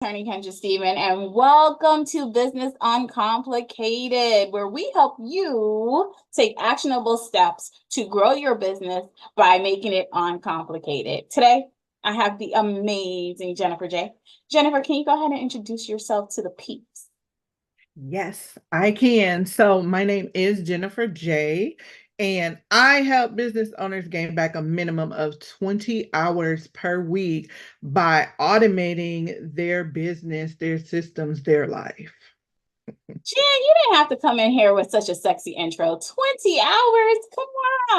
Attorney Kendra Stephen, and welcome to Business Uncomplicated, where we help you take actionable steps to grow your business by making it uncomplicated. Today, I have the amazing Jenifer Jay. Jenifer, can you go ahead and introduce yourself to the peeps? Yes, I can. So my name is Jenifer Jay, and I help business owners gain back a minimum of 20 hours per week by automating their business, their systems, their life. Jen, you didn't have to come in here with such a sexy intro. 20 hours? Come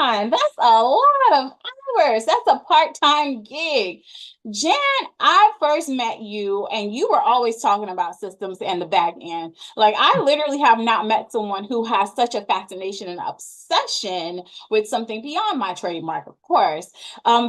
on. That's a lot of hours. That's a part-time gig. Jen, I first met you and you were always talking about systems and the back end. Like, I literally have not met someone who has such a fascination and obsession with something beyond my trademark, of course,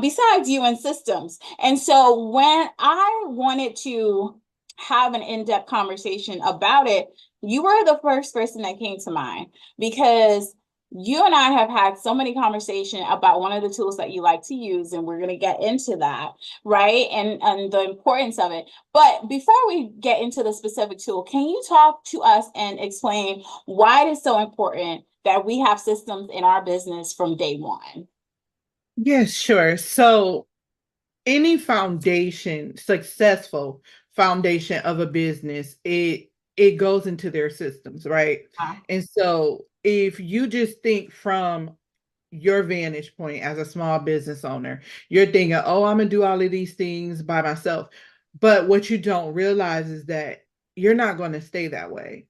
besides you and systems. And so when I wanted to have an in-depth conversation about it, you were the first person that came to mind because you and I have had so many conversations about one of the tools that you like to use, and we're going to get into that, right? And the importance of it. But before we get into the specific tool, can you talk to us and explain why it is so important that we have systems in our business from day one? Yes, sure. So any foundation, successful foundation of a business, it goes into their systems, right? And so if you just think from your vantage point as a small business owner, you're thinking, oh, I'm gonna do all of these things by myself. But what you don't realize is that you're not going to stay that way.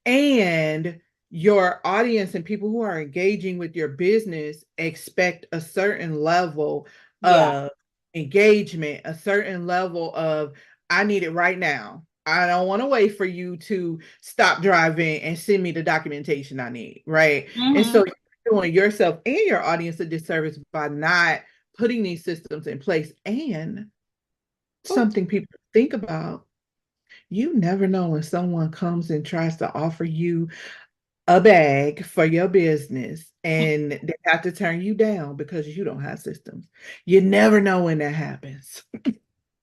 And your audience and people who are engaging with your business expect a certain level Yeah. of engagement, a certain level of, I need it right now. I don't want to wait for you to stop driving and send me the documentation I need, right? And Mm-hmm. so you're doing yourself and your audience a disservice by not putting these systems in place. And something people think about, you never know when someone comes and tries to offer you a bag for your business and they have to turn you down because you don't have systems. You never know when that happens.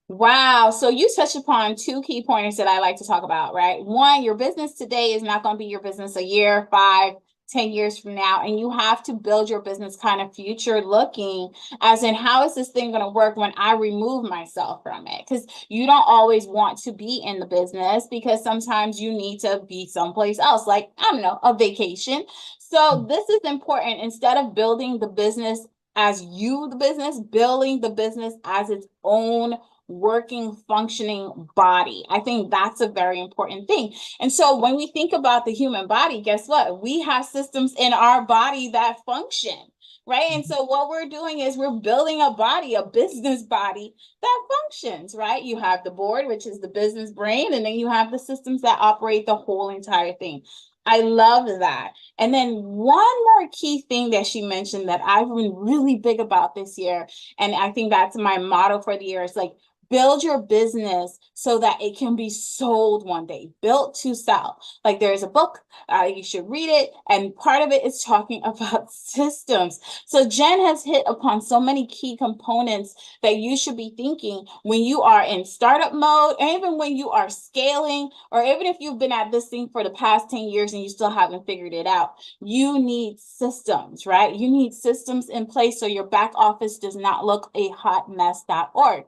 Wow. So you touched upon two key pointers that I like to talk about, right? One, your business today is not going to be your business a year, 5, 10 years from now. And you have to build your business kind of future looking, as in, how is this thing going to work when I remove myself from it? Because you don't always want to be in the business because sometimes you need to be someplace else, like, I don't know, a vacation. So this is important. Instead of building the business as you, the business, building the business as its own working, functioning body. I think that's a very important thing. And so when we think about the human body, guess what? We have systems in our body that function. Right. And so what we're doing is we're building a body, a business body that functions, right? You have the board, which is the business brain, and then you have the systems that operate the whole entire thing. I love that. And then one more key thing that she mentioned that I've been really big about this year, and I think that's my motto for the year, is like, build your business so that it can be sold one day, built to sell. Like, there's a book, you should read it. And part of it is talking about systems. So Jen has hit upon so many key components that you should be thinking when you are in startup mode, and even when you are scaling, or even if you've been at this thing for the past 10 years and you still haven't figured it out. You need systems, right? You need systems in place so your back office does not look a hot mess.org.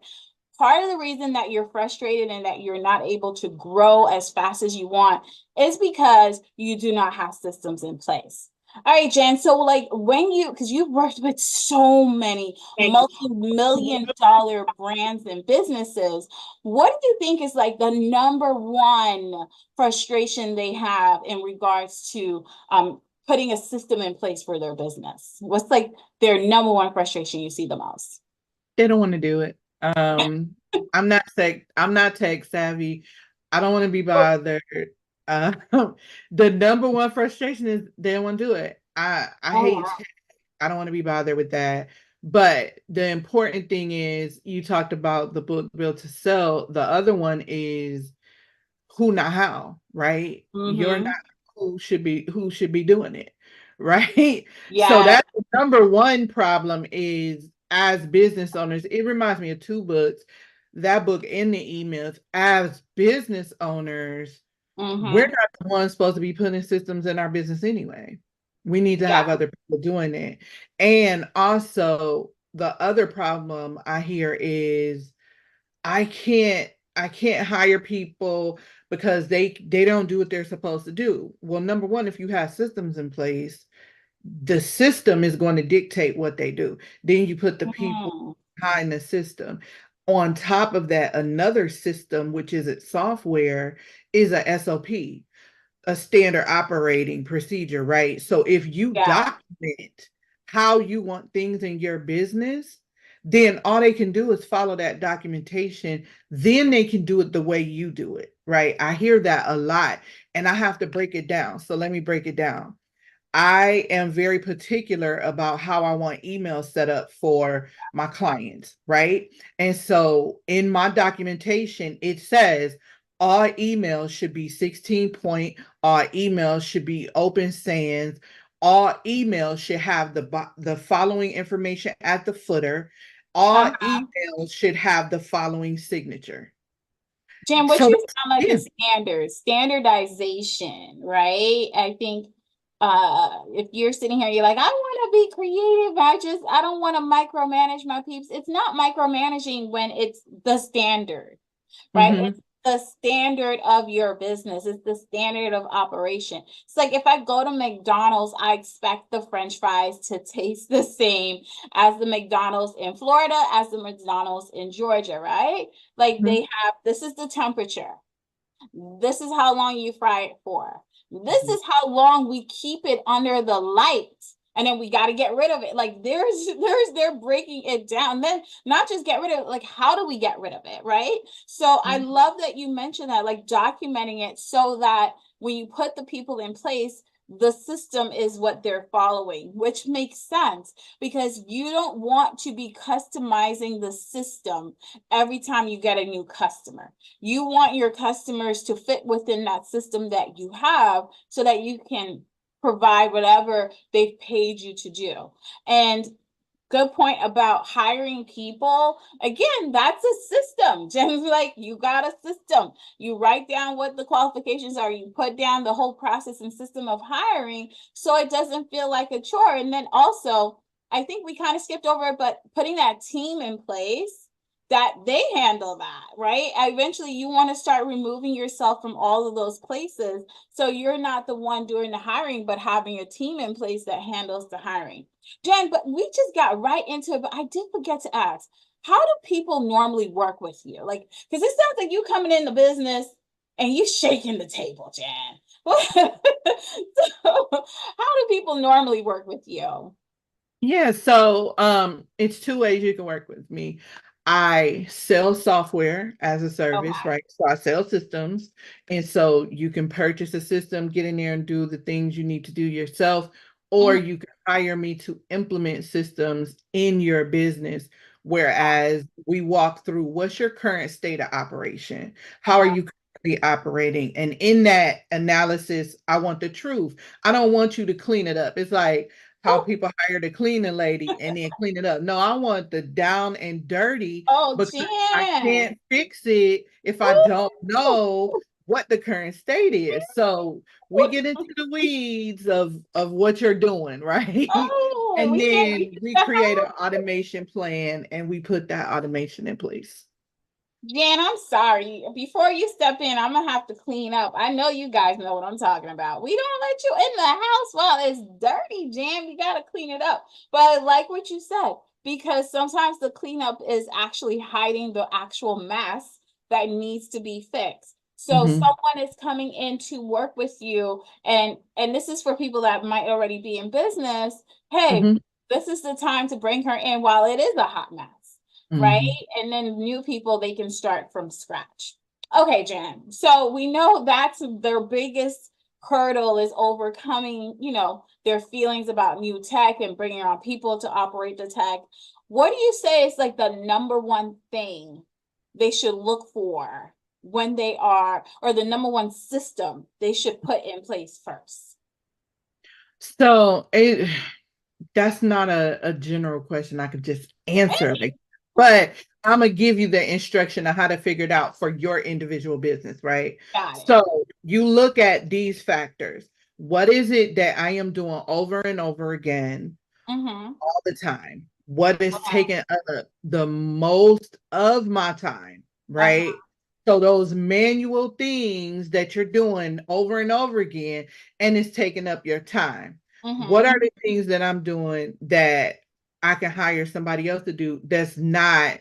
Part of the reason that you're frustrated and that you're not able to grow as fast as you want is because you do not have systems in place. All right, Jen. So, like, when you, because you've worked with so many multi-million dollar brands and businesses, what do you think is like the number one frustration they have in regards to putting a system in place for their business? What's like their number one frustration you see the most? They don't want to do it. I'm not tech savvy. I don't want to be bothered. Uh, the number one frustration is they don't want to do it. I Oh, hate wow. tech. I don't want to be bothered with that. But the important thing is you talked about the book Built to Sell. The other one is who, not how, right? You're not Mm-hmm. who should be doing it, right? So Yeah. that's the number one problem is, as business owners, it reminds me of two books that book in the emails. As business owners, we're Mm-hmm. not the ones supposed to be putting systems in our business anyway. We need to have Yeah. other people doing it. And also the other problem I hear is I can't hire people because they don't do what they're supposed to do. Well, number one, if you have systems in place, the system is going to dictate what they do. Then you put the people Mm. behind the system. On top of that, another system, which is its software, is a SOP, a standard operating procedure, right? So if you Yeah. document how you want things in your business, then all they can do is follow that documentation. Then they can do it the way you do it, right? I hear that a lot and I have to break it down. So let me break it down. I am very particular about how I want emails set up for my clients, right? And so in my documentation, it says all emails should be 16 point, all emails should be open sans, all emails should have the following information at the footer, all Uh-huh. emails should have the following signature. Jen, what So you sound like yeah. is standardization, right? I think if you're sitting here, you're like, I want to be creative. I don't want to micromanage my peeps. It's not micromanaging when it's the standard, right? Mhm. It's the standard of your business. It's the standard of operation. It's like if I go to McDonald's, I expect the French fries to taste the same as the McDonald's in Florida, as the McDonald's in Georgia, right? Like Mhm. this is the temperature. This is how long you fry it for. This Mhm. is how long we keep it under the light. And then we got to get rid of it. Like they're breaking it down. Then not just get rid of it, like how do we get rid of it, right? So I love that you mentioned that, like documenting it so that when you put the people in place, the system is what they're following, which makes sense because you don't want to be customizing the system every time you get a new customer. You want your customers to fit within that system that you have so that you can provide whatever they've paid you to do. And good point about hiring people. Again, that's a system. Jen's like, you got a system. You write down what the qualifications are, you put down the whole process and system of hiring so it doesn't feel like a chore. And then also, I think we kind of skipped over it, but putting that team in place that they handle that, right? Eventually, you want to start removing yourself from all of those places. So you're not the one doing the hiring, but having a team in place that handles the hiring. Jen, but we just got right into it, but I did forget to ask, how do people normally work with you? Like, because it sounds like you coming in the business and you shaking the table, Jen. So, how do people normally work with you? Yeah, so it's two ways you can work with me. I sell software as a service, Okay. right? So I sell systems. And so you can purchase a system, get in there and do the things you need to do yourself, or Mhm. you can hire me to implement systems in your business. Whereas we walk through what's your current state of operation? How are Uh-huh. you currently operating? And in that analysis, I want the truth. I don't want you to clean it up. It's like, how Oh, people hire the cleaning lady and then clean it up. No, I want the down and dirty oh, because I Jen. can't fix it if I don't Ooh. know what the current state is. So we get into the weeds of what you're doing, right? Oh, And we get then we the create an automation plan and we put that automation in place. Jan, I'm sorry. Before you step in, I'm gonna have to clean up. I know you guys know what I'm talking about. We don't let you in the house while it's dirty, Jan. We gotta clean it up. But I like what you said because sometimes the cleanup is actually hiding the actual mess that needs to be fixed. So Mhm. someone is coming in to work with you, and this is for people that might already be in business. Hey, Mhm. this is the time to bring her in while it is a hot mess, right? Mhm. And then new people, they can start from scratch. Okay, Jen. So we know that's their biggest hurdle is overcoming, their feelings about new tech and bringing on people to operate the tech. What do you say is like the number one thing they should look for when they are, or the number one system they should put in place first? So that's not a general question I could just answer. Like, but I'm gonna give you the instruction on how to figure it out for your individual business, right? Got it. So you look at these factors. What is it that I am doing over and over again Mm-hmm. all the time? What is Okay. taking up the most of my time, Uh-huh. right? So those manual things that you're doing over and over again, and it's taking up your time. What Mm-hmm. are the things that I'm doing that I can hire somebody else to do that's not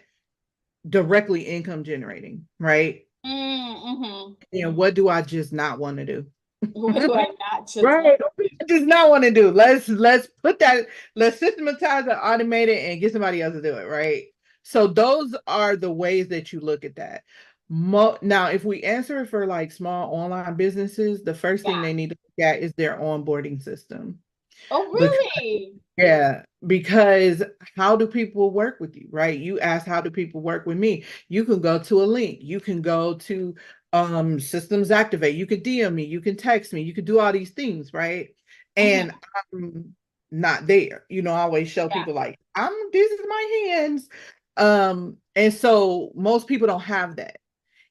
directly income generating, right? Mm-hmm. And what do I just not want to do? What do I not just want? Right. I just not want to do. Let's put that, let's systematize and automate it and get somebody else to do it, right? So those are the ways that you look at that. Now, if we answer for like small online businesses, the first thing Yeah. they need to look at is their onboarding system. Oh, Because really? yeah, because how do people work with you, right? You ask how do people work with me? You can go to a link, you can go to systems activate, you could DM me, you can text me, you could do all these things, right? Mm-hmm. And I'm not there. I always show Yeah. people like, this is my hands. And so most people don't have that.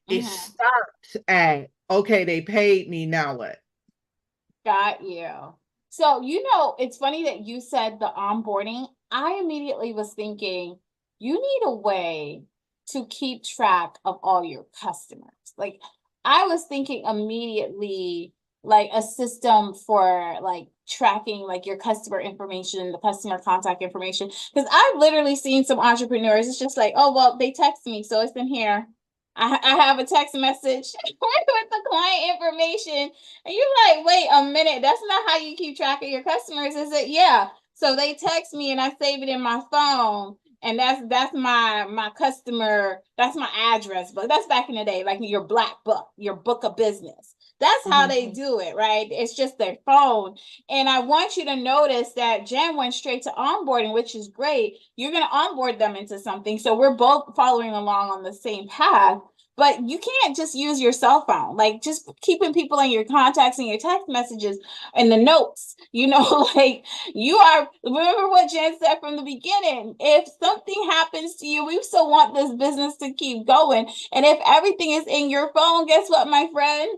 It Mm-hmm. stops at okay, they paid me, now what? Got you. So, it's funny that you said the onboarding. I immediately was thinking you need a way to keep track of all your customers. Like, I was thinking immediately like a system for like tracking like your customer information, the customer contact information. Because I've literally seen some entrepreneurs, it's just like, oh, well, they text me, so it's in here. I have a text message with the client information. And you're like, wait a minute, that's not how you keep track of your customers, is it? Yeah. So they text me and I save it in my phone. And that's my customer, that's my address. But that's back in the day, like your black book, your book of business. That's how they do it, right? It's just their phone. And I want you to notice that Jen went straight to onboarding, which is great. You're going to onboard them into something. So we're both following along on the same path. But you can't just use your cell phone, like just keeping people in your contacts and your text messages and the notes, like remember what Jen said from the beginning. If something happens to you, we still want this business to keep going. And if everything is in your phone, guess what, my friend?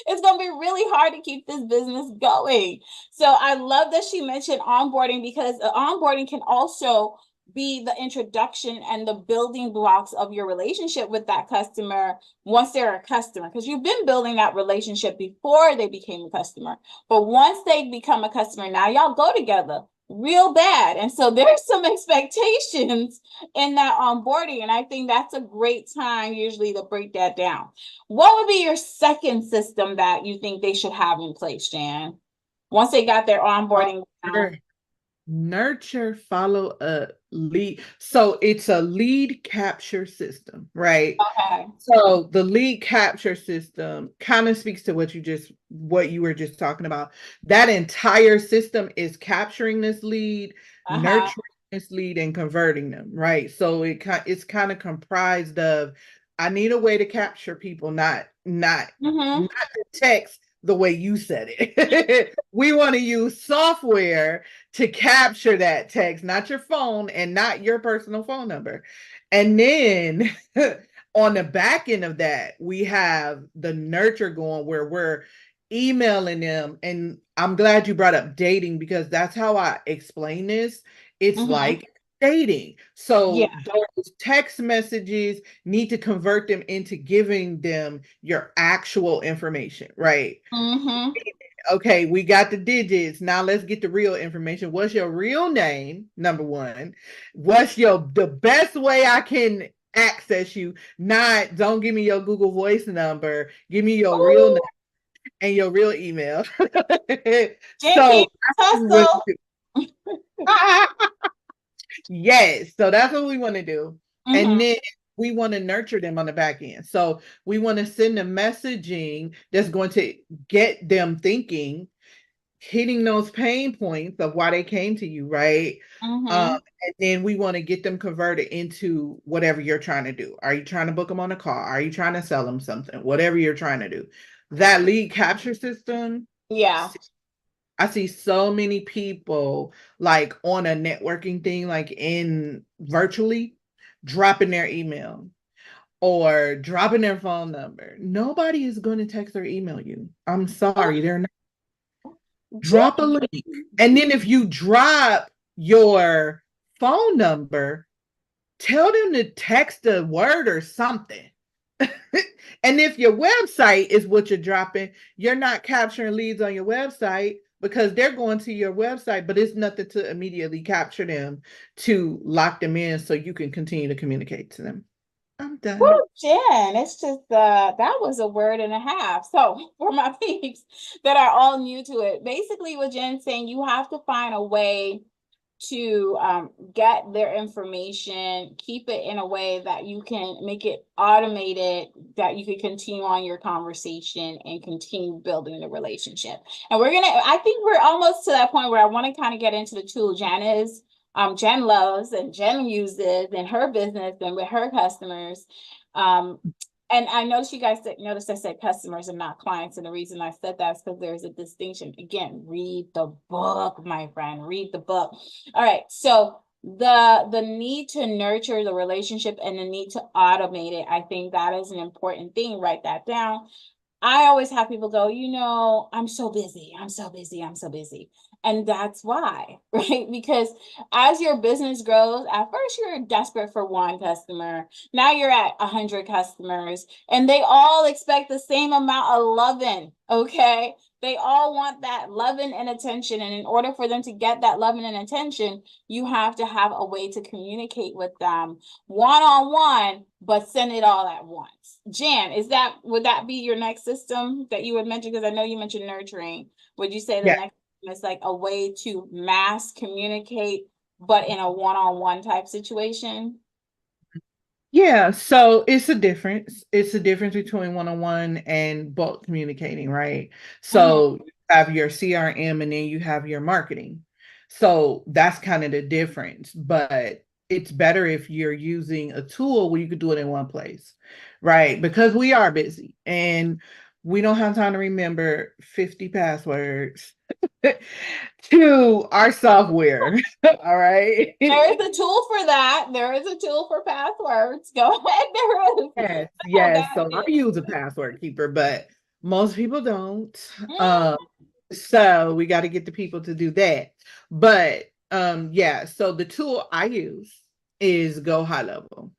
It's going to be really hard to keep this business going. So I love that she mentioned onboarding because onboarding can also be the introduction and the building blocks of your relationship with that customer once they're a customer, because you've been building that relationship before they became a customer. But once they become a customer, now y'all go together real bad. And so there's some expectations in that onboarding. And I think that's a great time usually to break that down. What would be your second system that you think they should have in place, Jan? Once they got their onboarding down? Nurture, follow up, lead. So it's a lead capture system, right? Okay. So the lead capture system kind of speaks to what you were just talking about. That entire system is capturing this lead, Uh-huh. nurturing this lead, and converting them, right? So it's kind of comprised of I need a way to capture people, Mm-hmm. not the text the way you said it. We want to use software to capture that text, not your phone and not your personal phone number. And then on the back end of that, we have the nurture going where we're emailing them. And I'm glad you brought up dating because that's how I explain this. It's Mm-hmm. like dating. So Yeah. those text messages need to convert them into giving them your actual information, right? Mm-hmm. Okay, we got the digits. Now let's get the real information. What's your real name? Number one. What's the best way I can access you? Not don't give me your Google Voice number. Give me your real name Ooh, and your real email. Jen So King that's what we want Tussle. to do. Yes, so that's what we want to do. And Mm-hmm. then we want to nurture them on the back end. So we want to send them messaging that's going to get them thinking, hitting those pain points of why they came to you, right? Mm-hmm. And then we want to get them converted into whatever you're trying to do. Are you trying to book them on a car? Are you trying to sell them something? Whatever you're trying to do. That lead capture system, Yeah. I see so many people like on a networking thing, like in virtually. dropping their email or dropping their phone number. Nobody is going to text or email you. I'm sorry, they're not. Drop a link. And then if you drop your phone number, tell them to text a word or something. And if your website is what you're dropping, you're not capturing leads on your website because they're going to your website, but it's nothing to immediately capture them to lock them in so you can continue to communicate to them. I'm done. Woo, Jen, it's just that was a word and a half. So for my peeps that are all new to it, basically what Jen's saying, you have to find a way to get their information, keep it in a way that you can make it automated, that you can continue on your conversation and continue building the relationship. And I think we're almost to that point where I want to kind of get into the tool Jen loves and Jen uses in her business and with her customers. And I noticed you guys noticed I said customers and not clients. And the reason I said that is because there's a distinction. Again, read the book, my friend, read the book. All right. So the need to nurture the relationship and the need to automate it, I think that is an important thing. Write that down. I always have people go, I'm so busy. I'm so busy. I'm so busy. And that's why, right? Because as your business grows, at first you're desperate for one customer. Now you're at 100 customers and they all expect the same amount of loving. Okay. They all want that loving and attention. And in order for them to get that loving and attention, you have to have a way to communicate with them one-on-one, but send it all at once. Jan, would that be your next system that you would mention? Because I know you mentioned nurturing. Would you say the next system is like a way to mass communicate, but in a one-on-one type situation? Yeah, so it's a difference. It's a difference between one-on-one and bulk communicating, right? So you have your CRM and then you have your marketing. So that's kind of the difference. But it's better if you're using a tool where you could do it in one place, right? Because we are busy and we don't have time to remember 50 passwords to our software. All right. There is a tool for that. There is a tool for passwords. Go ahead. There is. Yes. So I use a password keeper, but most people don't. So we got to get the people to do that. But yeah, so the tool I use is Go High Level.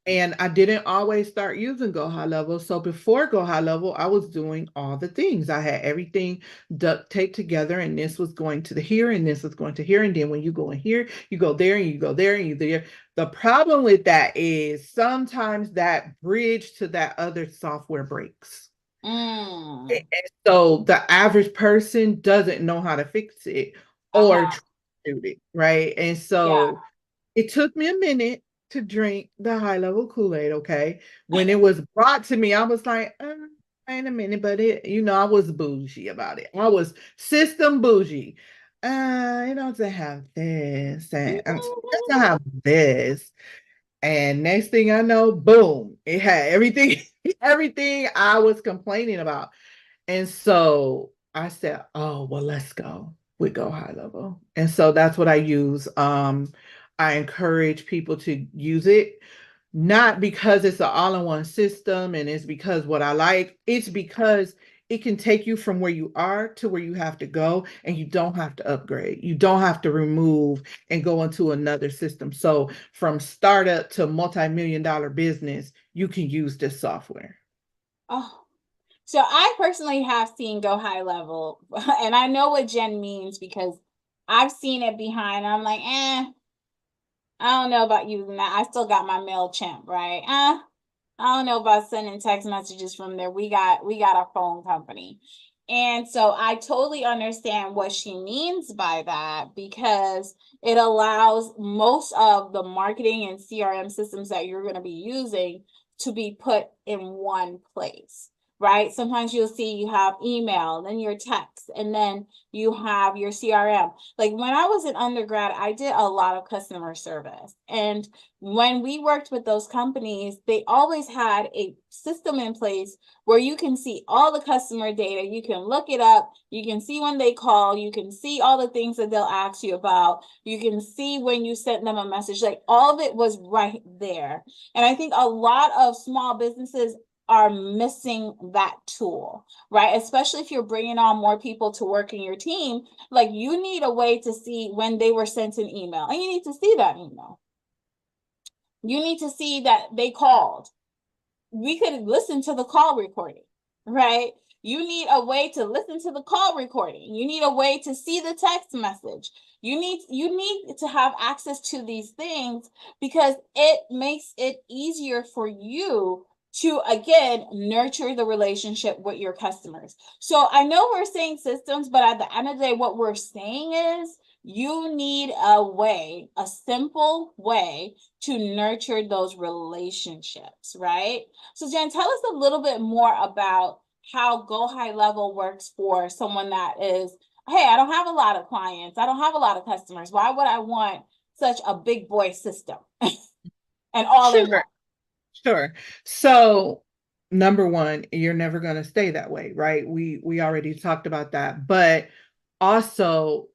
And I didn't always start using Go High Level. So before Go High Level, I was doing all the things. I had everything duct taped together, and this was going to the here, and this was going to here. And then when you go in here, you go there, and you go there, and you there. The problem with that is sometimes that bridge to that other software breaks. And so the average person doesn't know how to fix it or troubleshoot it, right? And so it took me a minute to drink the high level Kool-Aid, okay? When it was brought to me, I was like, wait a minute, but I was bougie about it. I was system bougie. It doesn't have this, and it doesn't have this. And next thing I know, boom, it had everything, everything I was complaining about. And so I said, oh, well, let's go. We go high level. And so that's what I use. I encourage people to use it, not because it's an all-in-one system and it's because what I like. It's because it can take you from where you are to where you have to go, and you don't have to upgrade. You don't have to remove and go into another system. So from startup to multi-million-dollar business, you can use this software. Oh, so I personally have seen Go High Level, and I know what Jen means because I've seen it behind. I'm like, I don't know about using that. I still got my MailChimp, right? I don't know about sending text messages from there. We got a phone company. And so I totally understand what she means by that, because it allows most of the marketing and CRM systems that you're going to be using to be put in one place. right? Sometimes you'll see you have email, then your text, and then you have your CRM. Like when I was in undergrad, I did a lot of customer service. And when we worked with those companies, they always had a system in place where you can see all the customer data. You can look it up. You can see when they call. You can see all the things that they'll ask you about. You can see when you sent them a message. Like all of it was right there. And I think a lot of small businesses are missing that tool, right? Especially if you're bringing on more people to work in your team, like you need a way to see when they were sent an email, and you need to see that email. You need to see that they called. We could listen to the call recording, right? You need a way to listen to the call recording. You need a way to see the text message. You need to have access to these things because it makes it easier for you to, again, nurture the relationship with your customers. So I know we're saying systems, but at the end of the day, what we're saying is you need a way, a simple way to nurture those relationships, right? So Jen, tell us a little bit more about how Go High Level works for someone that is, hey, I don't have a lot of clients. I don't have a lot of customers. Why would I want such a big boy system and all in one? Sure. So number one, you're never going to stay that way, right? We already talked about that, but also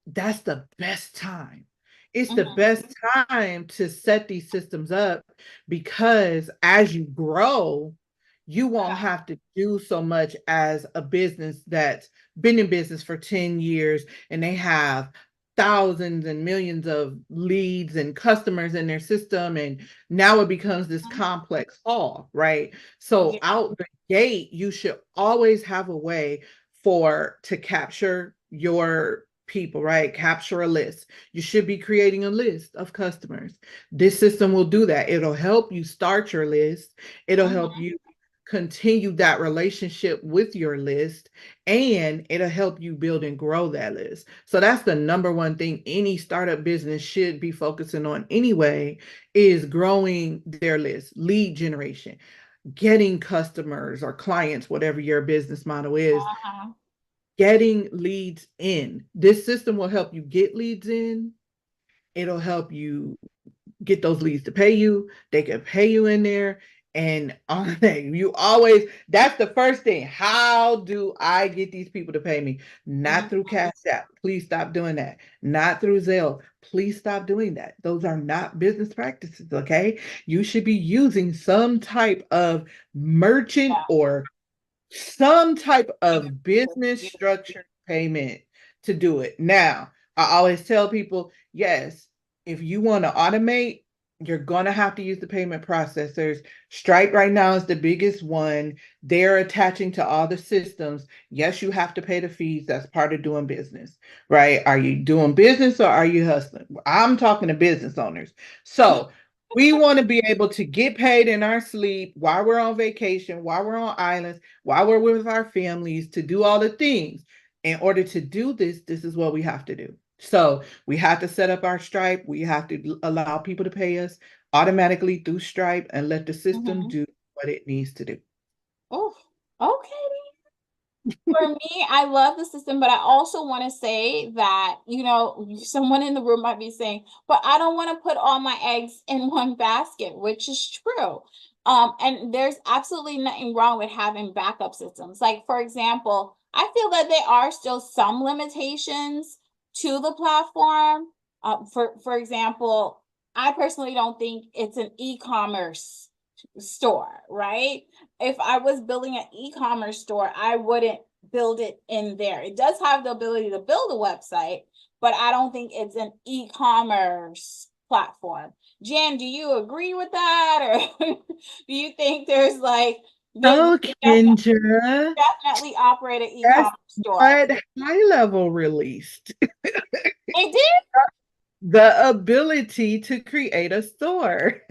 that's the best time. It's the best time to set these systems up because as you grow, you won't have to do so much as a business that's been in business for 10 years and they have thousands and millions of leads and customers in their system. And now it becomes this complex haul, right? So out the gate, you should always have a way to capture your people, right? Capture a list. You should be creating a list of customers. This system will do that. It'll help you start your list. It'll help you continue that relationship with your list, and it'll help you build and grow that list. So that's the number one thing any startup business should be focusing on anyway, is growing their list, lead generation, getting customers or clients, whatever your business model is, getting leads in. This system will help you get leads in. It'll help you get those leads to pay you. They can pay you in there. And you always, that's the first thing. How do I get these people to pay me? Not through Cash App. Please stop doing that. Not through Zelle. Please stop doing that. Those are not business practices, okay? You should be using some type of merchant or some type of business structure payment to do it. Now, I always tell people, yes, if you want to automate, you're going to have to use the payment processors. Stripe right now is the biggest one. They're attaching to all the systems. Yes, you have to pay the fees. That's part of doing business, right? Are you doing business or are you hustling? I'm talking to business owners. So we want to be able to get paid in our sleep while we're on vacation, while we're on islands, while we're with our families, to do all the things. In order to do this, this is what we have to do. So we have to set up our Stripe. We have to allow people to pay us automatically through Stripe and let the system do what it needs to do. Oh, okay. For me, I love the system, but I also want to say that, someone in the room might be saying, but I don't want to put all my eggs in one basket, which is true. And there's absolutely nothing wrong with having backup systems. Like, for example, I feel that there are still some limitations to the platform. For example, I personally don't think it's an e-commerce store, right? If I was building an e-commerce store, I wouldn't build it in there. It does have the ability to build a website, but I don't think it's an e-commerce platform. Jan, do you agree with that? Or do you think there's like, Oh, Kendra, definitely operate an that's e-commerce store? what High Level released. It did? The ability to create a store.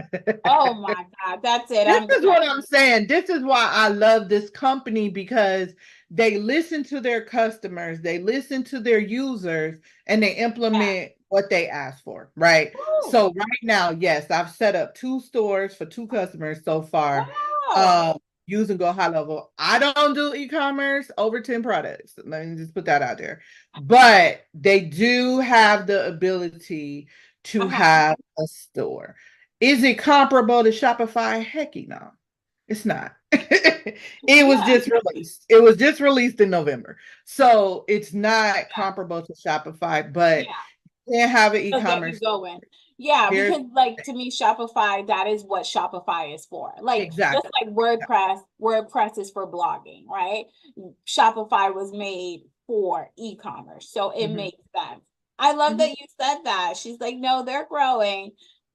Oh my God, that's it. This is what I'm saying. This is why I love this company, because they listen to their customers, they listen to their users, and they implement what they ask for, right? Ooh. So right now, yes, I've set up 2 stores for 2 customers so far. Wow. use and go high level. I don't do e-commerce over 10 products. Let me just put that out there. But they do have the ability to have a store. Is it comparable to Shopify? Heck no. It's not. It was Yeah. just released. It was just released in November. So it's not comparable to Shopify, but Yeah. you can have an They'll get you e-commerce. going. Yeah, There's because like to me, Shopify, that is what Shopify is for. Like just exactly. like WordPress is for blogging, right? Shopify was made for e-commerce. So it Mhm. makes sense. I love Mhm. that you said that. She's like, no, they're growing.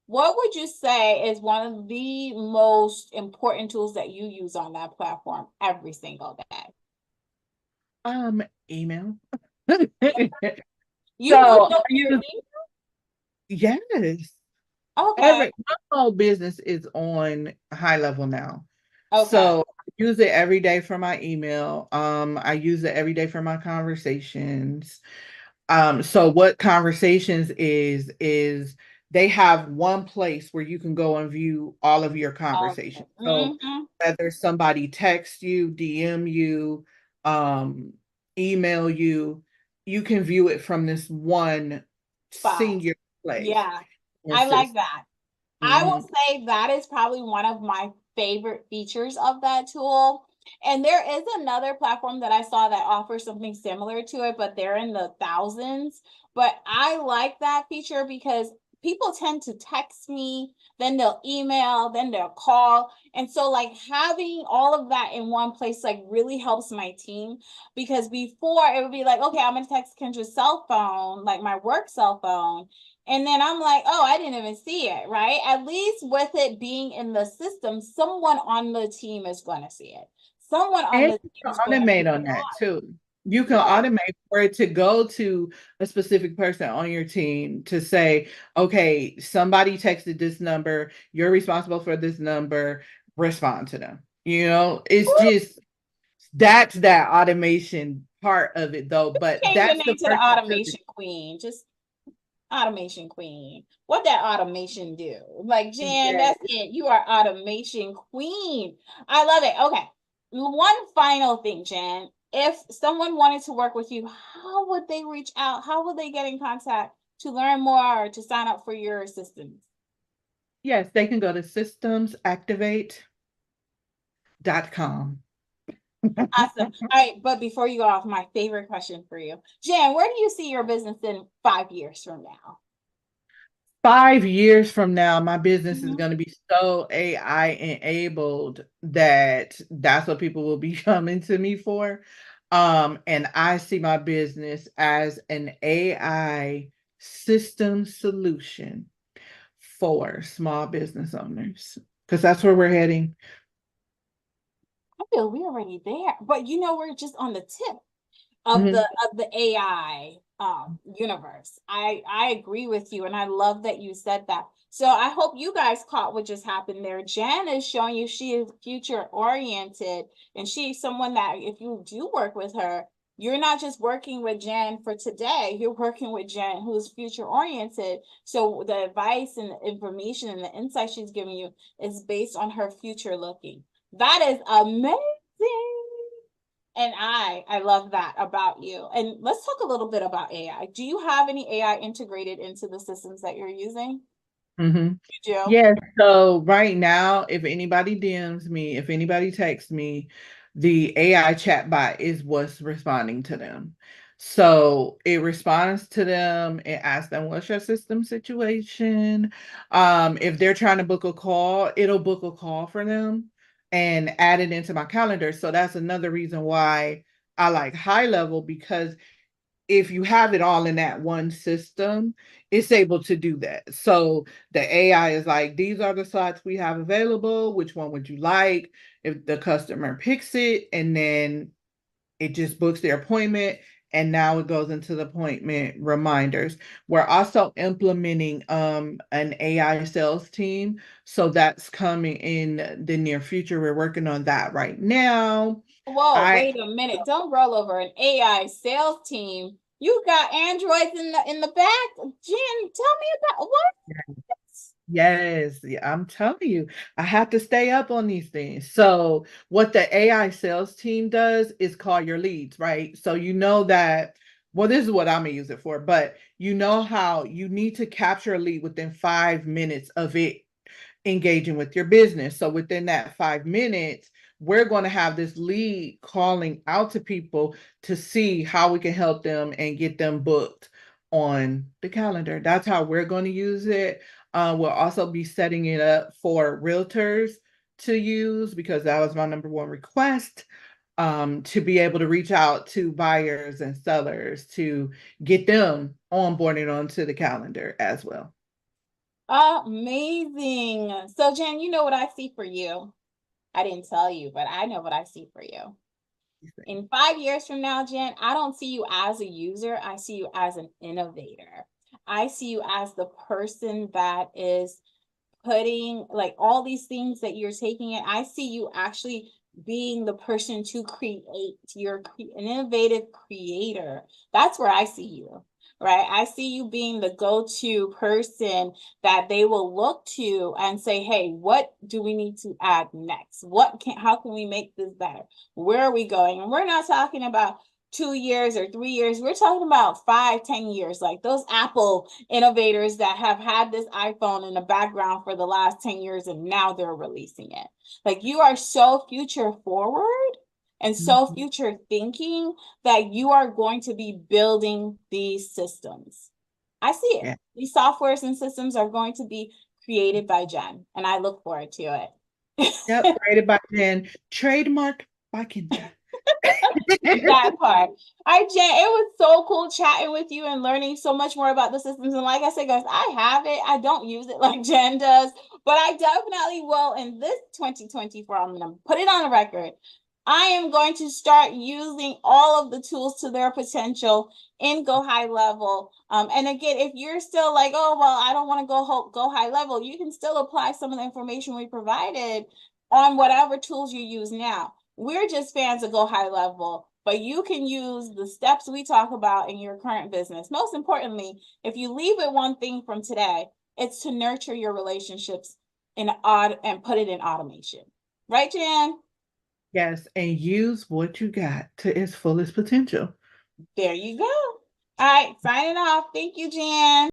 What would you say is one of the most important tools that you use on that platform every single day? Email. You So looked over I your use email? yes. Okay. My whole business is on high level now. Okay. So I use it every day for my email. I use it every day for my conversations. So what conversations is they have one place where you can go and view all of your Okay. conversations. So Mm-hmm. whether somebody texts you, DM you, um, email you, you can view it from this one Spot. singular place. Yeah, I like Insist. that. I will Mhm. say that is probably one of my favorite features of that tool. And there is another platform that I saw that offers something similar to it, but they're in the thousands. But I like that feature because people tend to text me, then they'll email, then they'll call. And so like having all of that in one place like really helps my team because before it would be like, okay, I'm gonna text Kendra's cell phone, like my work cell phone. And then I'm like, oh, I didn't even see it, right? At least with it being in the system, someone on the team is going to see it. Someone on And the you team can is going to automate on that respond. too. You can Yeah. automate for it to go to a specific person on your team to say, okay, somebody texted this number, you're responsible for this number, respond to them. It's just that's that automation part of it though, but Change your that's the name to the person to the automation queen. Just automation queen. What that automation do? Like, Jan, yes. that's it. You are automation queen. I love it. Okay. One final thing, Jan. If someone wanted to work with you, how would they reach out? How would they get in contact to learn more or to sign up for your assistance? Yes, they can go to systemsactivate.com. Awesome. All right, but before you go off, my favorite question for you, Jan, where do you see your business in 5 years from now? 5 years from now, my business is Mhm. going to be so AI enabled that that's what people will be coming to me for. And I see my business as an AI system solution for small business owners because that's where we're heading. I feel we're already there, but we're just on the tip of the Mhm. of the AI universe. I agree with you, and I love that you said that. So I hope you guys caught what just happened there. Jan is showing you she is future oriented, and she's someone that if you do work with her, you're not just working with Jan for today. You're working with Jan who's future oriented. So the advice and the information and the insight she's giving you is based on her future looking. That is amazing. And I love that about you. And let's talk a little bit about AI. Do you have any AI integrated into the systems that you're using? Mhm. You do? Yeah, so right now, if anybody DMs me, if anybody texts me, the AI chatbot is what's responding to them. So it responds to them, it asks them, what's your system situation? If they're trying to book a call, it'll book a call for them and add it into my calendar. So that's another reason why I like high level because if you have it all in that one system, it's able to do that. So the AI is like, these are the slots we have available. Which one would you like? If the customer picks it, and then it just books their appointment. And now it goes into the appointment reminders. We're also implementing an AI sales team. So that's coming in the near future. We're working on that right now. Whoa, I wait a minute. Don't roll over an AI sales team. You got androids in the back. Jen, tell me about what? Yes, yeah, I'm telling you, I have to stay up on these things. So, what the AI sales team does is call your leads, right? So, you know that, well, this is what I'm gonna use it for, but you know how you need to capture a lead within 5 minutes of it engaging with your business. So within that 5 minutes, we're going to have this lead calling out to people to see how we can help them and get them booked on the calendar. That's how we're going to use it. We'll also be setting it up for realtors to use because that was my number one request, to be able to reach out to buyers and sellers to get them onboarding onto the calendar as well. Amazing. So, Jen, you know what I see for you? I didn't tell you, but I know what I see for you. In 5 years from now, Jen, I don't see you as a user. I see you as an innovator. I see you as the person that is putting like all these things that you're taking in. I see you actually being the person to create. You're an innovative creator. That's where I see you, right? I see you being the go-to person that they will look to and say, hey, what do we need to add next? How can we make this better? Where are we going? And we're not talking about 2 years or 3 years. We're talking about 5, 10 years, like those Apple innovators that have had this iPhone in the background for the last 10 years and now they're releasing it. Like you are so future forward and so future thinking that you are going to be building these systems. I see it. Yeah. These softwares and systems are going to be created by Jen, and I look forward to it. Yep, created by Jen, trademarked by Kendra. That part. All right, Jen, it was so cool chatting with you and learning so much more about the systems. And like I said, guys, I have it. I don't use it like Jen does, but I definitely will in this 2024. I'm going to put it on the record. I am going to start using all of the tools to their potential in Go High Level. And again, if you're still like, oh, well, I don't want to go high level, you can still apply some of the information we provided on whatever tools you use now. We're just fans of Go High Level, but you can use the steps we talk about in your current business. Most importantly, if you leave with one thing from today, it's to nurture your relationships and put it in automation. Right, Jan? Yes, and use what you got to its fullest potential. There you go. All right, signing off. Thank you, Jan.